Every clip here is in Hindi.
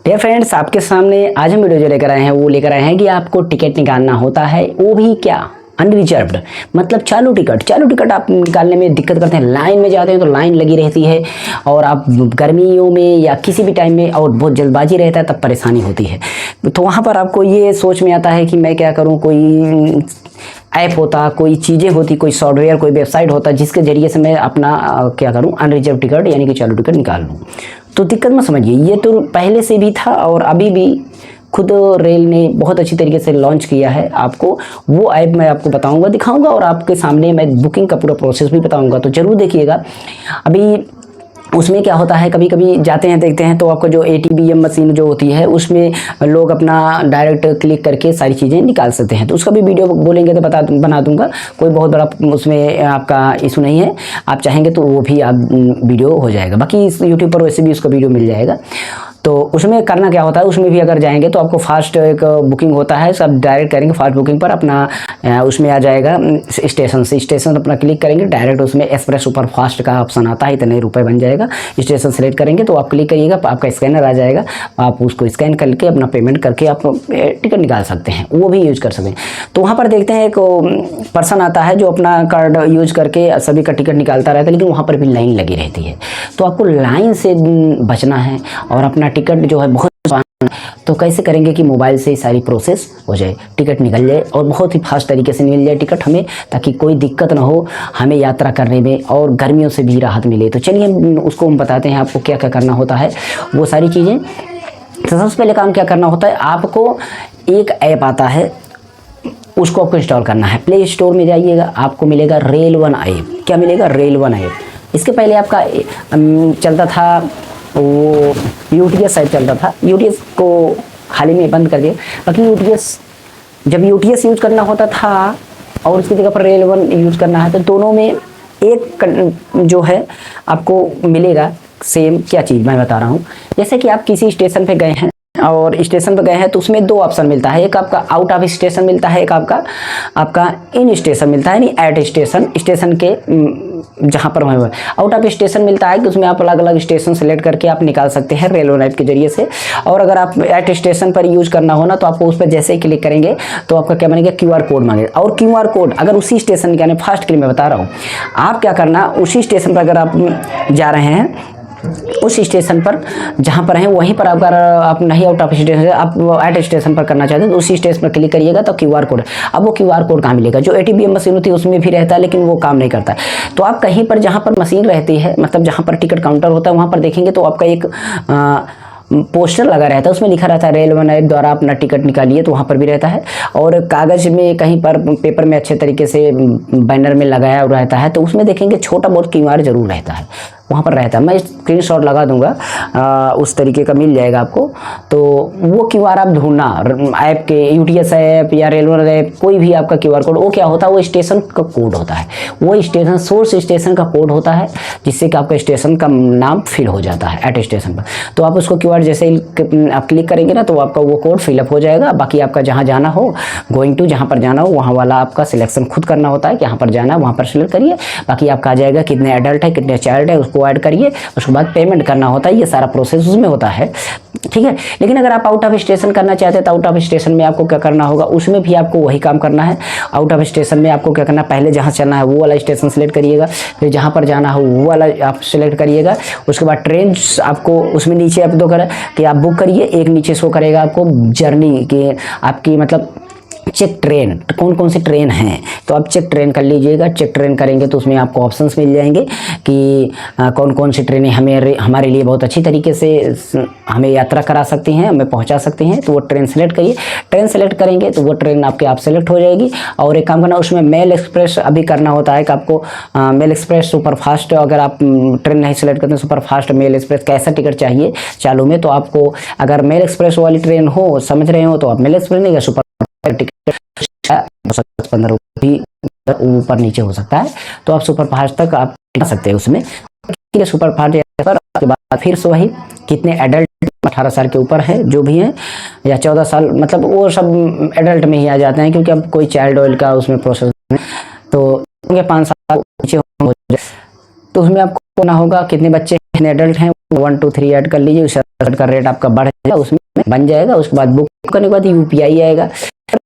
डियर फ्रेंड्स, आपके सामने आज हम वीडियो जो लेकर आए हैं वो लेकर आए हैं कि आपको टिकट निकालना होता है, वो भी क्या अनरिजर्व्ड, मतलब चालू टिकट आप निकालने में दिक्कत करते हैं। लाइन में जाते हैं तो लाइन लगी रहती है, और आप गर्मियों में या किसी भी टाइम में और बहुत जल्दबाजी रहता है तब परेशानी होती है। तो वहाँ पर आपको ये सोच में आता है कि मैं क्या करूँ, कोई ऐप होता, कोई चीज़ें होती, कोई सॉफ्टवेयर, कोई वेबसाइट होता जिसके ज़रिए से मैं अपना क्या करूँ, अनरिजर्व टिकट यानी कि चालू टिकट निकाल लूँ। तो दिक्कत मत समझिए, ये तो पहले से भी था और अभी भी खुद रेल ने बहुत अच्छी तरीके से लॉन्च किया है। आपको वो ऐप मैं आपको बताऊंगा, दिखाऊंगा, और आपके सामने मैं बुकिंग का पूरा प्रोसेस भी बताऊंगा, तो ज़रूर देखिएगा। अभी उसमें क्या होता है, कभी कभी जाते हैं देखते हैं तो आपको जो एटीएम मशीन जो होती है उसमें लोग अपना डायरेक्ट क्लिक करके सारी चीज़ें निकाल सकते हैं। तो उसका भी वीडियो बोलेंगे तो बना दूंगा, कोई बहुत बड़ा उसमें आपका इशू नहीं है। आप चाहेंगे तो वो भी आप वीडियो हो जाएगा, बाकी इस यूट्यूब पर वैसे भी उसका वीडियो मिल जाएगा। तो उसमें करना क्या होता है, उसमें भी अगर जाएंगे तो आपको फास्ट एक बुकिंग होता है, सब डायरेक्ट करेंगे फास्ट बुकिंग पर अपना उसमें आ जाएगा स्टेशन से, स्टेशन अपना क्लिक करेंगे डायरेक्ट उसमें एक्सप्रेस सुपर फास्ट का ऑप्शन आता है, इतने रुपए बन जाएगा। स्टेशन सेलेक्ट करेंगे तो आप क्लिक करिएगा, आपका स्कैनर आ जाएगा, आप उसको स्कैन करके अपना पेमेंट करके आप टिकट निकाल सकते हैं, वो भी यूज कर सकते हैं। तो वहाँ पर देखते हैं एक पर्सन आता है जो अपना कार्ड यूज करके सभी का टिकट निकालता रहता है, लेकिन वहाँ पर भी लाइन लगी रहती है। तो आपको लाइन से बचना है और अपना टिकट जो है बहुत, तो कैसे करेंगे कि मोबाइल से ही सारी प्रोसेस हो जाए, टिकट निकल जाए और बहुत ही फास्ट तरीके से मिल जाए टिकट हमें, ताकि कोई दिक्कत ना हो हमें यात्रा करने में और गर्मियों से भी राहत मिले। तो चलिए उसको हम बताते हैं आपको क्या क्या करना होता है वो सारी चीज़ें। तो सबसे पहले काम क्या करना होता है, आपको एक ऐप आता है उसको आपको इंस्टॉल करना है। प्ले स्टोर में जाइएगा, आपको मिलेगा रेल वन ऐप। क्या मिलेगा? Rail one app. इसके पहले आपका चलता था वो यूटीएस ऐप चलता था, यूटीएस को हाल ही में बंद कर दिया। बाकी यूटीएस, जब यूटीएस यूज करना होता था और उसकी जगह पर रेल वन यूज करना है, तो दोनों में एक जो है आपको मिलेगा सेम। क्या चीज़ मैं बता रहा हूँ, जैसे कि आप किसी स्टेशन पे गए हैं और स्टेशन पर गए हैं तो उसमें दो ऑप्शन मिलता है, एक आपका आउट ऑफ स्टेशन मिलता है, एक आपका इन स्टेशन मिलता है, यानी एट स्टेशन, स्टेशन के जहाँ पर हुए आउट ऑफ स्टेशन मिलता है कि उसमें आप अलग अलग स्टेशन सेलेक्ट करके आप निकाल सकते हैं रेलवे ऐप के जरिए से। और अगर आप एट स्टेशन पर यूज करना हो ना, तो आपको उस पर जैसे ही क्लिक करेंगे तो आपका क्या बनेगा, क्यूआर कोड मांगेगा। और क्यूआर कोड अगर उसी स्टेशन, यानी फास्ट के लिए मैं बता रहा हूँ, आप क्या करना, उसी स्टेशन पर अगर आप जा रहे हैं, उस स्टेशन पर जहाँ पर हैं वहीं पर अगर आप नहीं आउट ऑफ स्टेशन, आप एट स्टेशन पर करना चाहते हैं तो उसी स्टेशन पर क्लिक करिएगा तो क्यूआर कोड। अब वो क्यूआर कोड कहाँ मिलेगा? जो एटीएम मशीन होती है उसमें भी रहता है, लेकिन वो काम नहीं करता है। तो आप कहीं पर जहाँ पर मशीन रहती है, मतलब जहाँ पर टिकट काउंटर होता है, वहाँ पर देखेंगे तो आपका एक पोस्टर लगा रहता है, उसमें लिखा रहता है रेल वन ऐप द्वारा अपना टिकट निकालिए, तो वहाँ पर भी रहता है। और कागज़ में कहीं पर पेपर में अच्छे तरीके से बैनर में लगाया रहता है, तो उसमें देखेंगे छोटा बहुत क्यूआर जरूर रहता है, वहाँ पर रहता है। मैं स्क्रीनशॉट लगा दूंगा, उस तरीके का मिल जाएगा आपको। तो वो क्यूआर आप ढूंढना ऐप के, यूटीएस ऐप या रेलवे ऐप, कोई भी आपका क्यूआर कोड, वो क्या होता है, वो स्टेशन का कोड होता है, वो स्टेशन सोर्स स्टेशन का कोड होता है, जिससे कि आपका स्टेशन का नाम फिल हो जाता है एट स्टेशन पर। तो आप उसको क्यूआर जैसे ही आप क्लिक करेंगे ना, तो आपका वो कोड फिलअप हो जाएगा। बाकी आपका जहाँ जाना हो, गोइंग टू जहाँ पर जाना हो, वहाँ वाला आपका सिलेक्शन खुद करना होता है कि यहाँ पर जाना है, वहाँ पर सिलेक्ट करिए। बाकी आपका आ जाएगा कितने एडल्ट है कितने चाइल्ड है, उसको ऐड करिए, उसके बाद पेमेंट करना होता है। ये सारा प्रोसेस उसमें होता है, ठीक है। लेकिन अगर आप आउट ऑफ स्टेशन करना चाहते हैं तो आउट ऑफ स्टेशन में आपको क्या करना होगा, उसमें भी आपको वही काम करना है। आउट ऑफ स्टेशन में आपको क्या करना है, पहले जहाँ चलना है वो वाला स्टेशन सेलेक्ट करिएगा, फिर जहाँ पर जाना हो वो वाला आप सेलेक्ट करिएगा। उसके बाद ट्रेन आपको उसमें नीचे आप दो करें कि आप बुक करिए, एक नीचे शो करेगा आपको जर्नी की आपकी, मतलब चेक ट्रेन, कौन कौन सी ट्रेन हैं, तो आप चेक ट्रेन कर लीजिएगा। चेक ट्रेन करेंगे तो उसमें आपको ऑप्शंस मिल जाएंगे कि कौन कौन सी ट्रेनें हमारे लिए बहुत अच्छी तरीके से हमें यात्रा करा सकती हैं, हमें पहुंचा सकती हैं। तो वो ट्रेन सेलेक्ट करिए, ट्रेन सेलेक्ट करेंगे तो वो ट्रेन आपके आप सेलेक्ट हो जाएगी। और एक काम करना, उसमें मेल एक्सप्रेस अभी करना होता है कि आपको मेल एक्सप्रेस सुपर फास्ट, अगर आप ट्रेन नहीं सेलेक्ट करते सुपर फास्ट मेल एक्सप्रेस कैसा टिकट चाहिए चालू में, तो आपको अगर मेल एक्सप्रेस वाली ट्रेन हो, समझ रहे हो, तो आप मेल एक्सप्रेस नहीं, सुपर टिकट 15 रुपये ऊपर नीचे हो सकता है, तो आप सुपर फास्ट तक आप जा सकते हैं उसमें। सुपर फास्ट पर उसके बाद फिर से वही कितने एडल्ट 18 साल के ऊपर है जो भी हैं, या 14 साल, मतलब वो सब एडल्ट में ही आ जाते हैं, क्योंकि अब कोई चाइल्ड ऑयल का उसमें प्रोसेस नहीं। तो 5 साल नीचे हो जाए तो उसमें आपको ना होगा कितने बच्चे कितने एडल्ट हैं 1 2 3 ऐड कर लीजिए, उस का रेट आपका बढ़ जाएगा, उसमें बन जाएगा। उसके बाद बुक करने के बाद यूपीआई आएगा।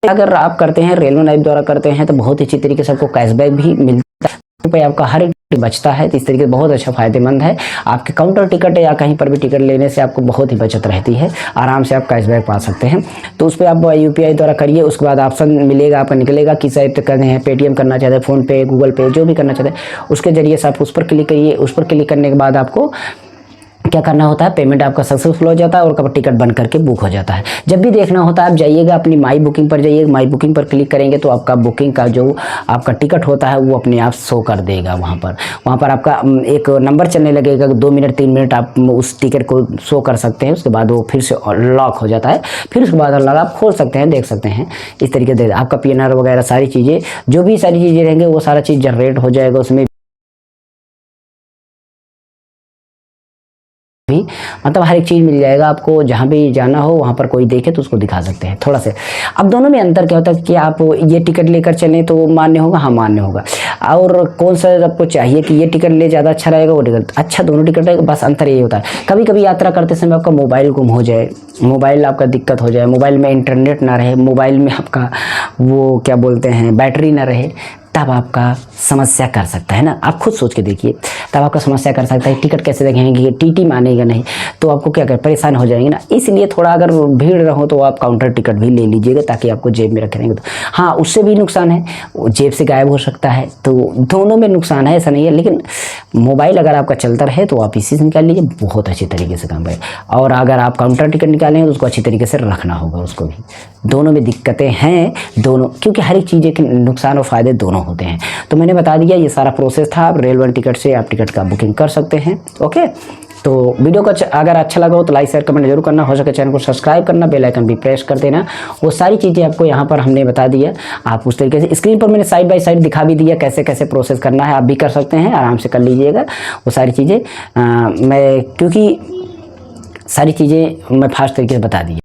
अगर आप करते हैं रेलवे ऐप द्वारा करते हैं तो बहुत अच्छी तरीके से आपको कैशबैक भी मिलता है, रुपये आपका हर एक बचता है। तो इस तरीके से बहुत अच्छा फायदेमंद है। आपके काउंटर टिकट या कहीं पर भी टिकट लेने से आपको बहुत ही बचत रहती है, आराम से आप कैशबैक पा सकते हैं। तो उस पर आप यूपीआई द्वारा करिए। उसके बाद ऑप्शन मिलेगा आपका, निकलेगा किस ऐप करने हैं, पेटीएम करना चाहते हैं, फोन पे, गूगल पे, जो भी करना चाहते हैं उसके जरिए से आप उस पर क्लिक करिए। उस पर क्लिक करने के बाद आपको क्या करना होता है, पेमेंट आपका सक्सेसफुल हो जाता है और कब टिकट बन करके बुक हो जाता है। जब भी देखना होता है आप जाइएगा अपनी माई बुकिंग पर जाइए, माई बुकिंग पर क्लिक करेंगे तो आपका बुकिंग का जो आपका टिकट होता है वो अपने आप शो कर देगा। वहाँ पर आपका एक नंबर चलने लगेगा, 2 मिनट 3 मिनट आप उस टिकट को शो कर सकते हैं। उसके बाद वो फिर से लॉक हो जाता है, फिर उसके बाद आप खोल सकते हैं, देख सकते हैं। इस तरीके से आपका PNR वगैरह सारी चीज़ें, जो भी सारी चीज़ें रहेंगे वो सारा चीज़ जनरेट हो जाएगा उसमें भी, मतलब हर एक चीज़ मिल जाएगा आपको। जहाँ भी जाना हो वहाँ पर कोई देखे तो उसको दिखा सकते हैं थोड़ा से। अब दोनों में अंतर क्या होता है कि आप ये टिकट लेकर चलें तो मान्य होगा, हाँ मान्य होगा, और कौन सा आपको चाहिए कि ये टिकट ले ज़्यादा अच्छा रहेगा वो टिकट अच्छा, दोनों टिकट रहेगा। बस अंतर ये होता है कभी कभी यात्रा करते समय आपका मोबाइल गुम हो जाए, मोबाइल आपका दिक्कत हो जाए, मोबाइल में इंटरनेट ना रहे, मोबाइल में आपका वो क्या बोलते हैं बैटरी ना रहे, तब आपका समस्या कर सकता है ना। आप खुद सोच के देखिए, तब आपका समस्या कर सकता है। टिकट कैसे देखेंगे कि टीटी मानेगा नहीं, तो आपको क्या कर परेशान हो जाएंगे ना। इसलिए थोड़ा अगर भीड़ रहो तो आप काउंटर टिकट भी ले लीजिएगा ताकि आपको जेब में रख रहेंगे तो हाँ उससे भी नुकसान है, वो जेब से गायब हो सकता है। तो दोनों में नुकसान है, ऐसा नहीं है। लेकिन मोबाइल अगर आपका चलता रहे तो आप इसी से निकाल लीजिए, बहुत अच्छी तरीके से काम है। और अगर आप काउंटर टिकट निकालेंगे तो उसको अच्छी तरीके से रखना होगा उसको भी। दोनों में दिक्कतें हैं दोनों, क्योंकि हर एक चीज़ के नुकसान और फ़ायदे दोनों होते हैं। तो मैंने बता दिया, ये सारा प्रोसेस था। आप रेलवे टिकट से आप टिकट का बुकिंग कर सकते हैं। ओके, तो वीडियो को अगर अच्छा लगा हो तो लाइक शेयर कमेंट जरूर करना, हो सके चैनल को सब्सक्राइब करना, बेल आइकन भी प्रेस कर देना। वो सारी चीज़ें आपको यहाँ पर हमने बता दिया। आप उस तरीके से स्क्रीन पर मैंने साइड बाय साइड दिखा भी दिया कैसे कैसे प्रोसेस करना है। आप भी कर सकते हैं, आराम से कर लीजिएगा वो सारी चीज़ें। मैं क्योंकि सारी चीज़ें मैं फास्ट तरीके से बता दी।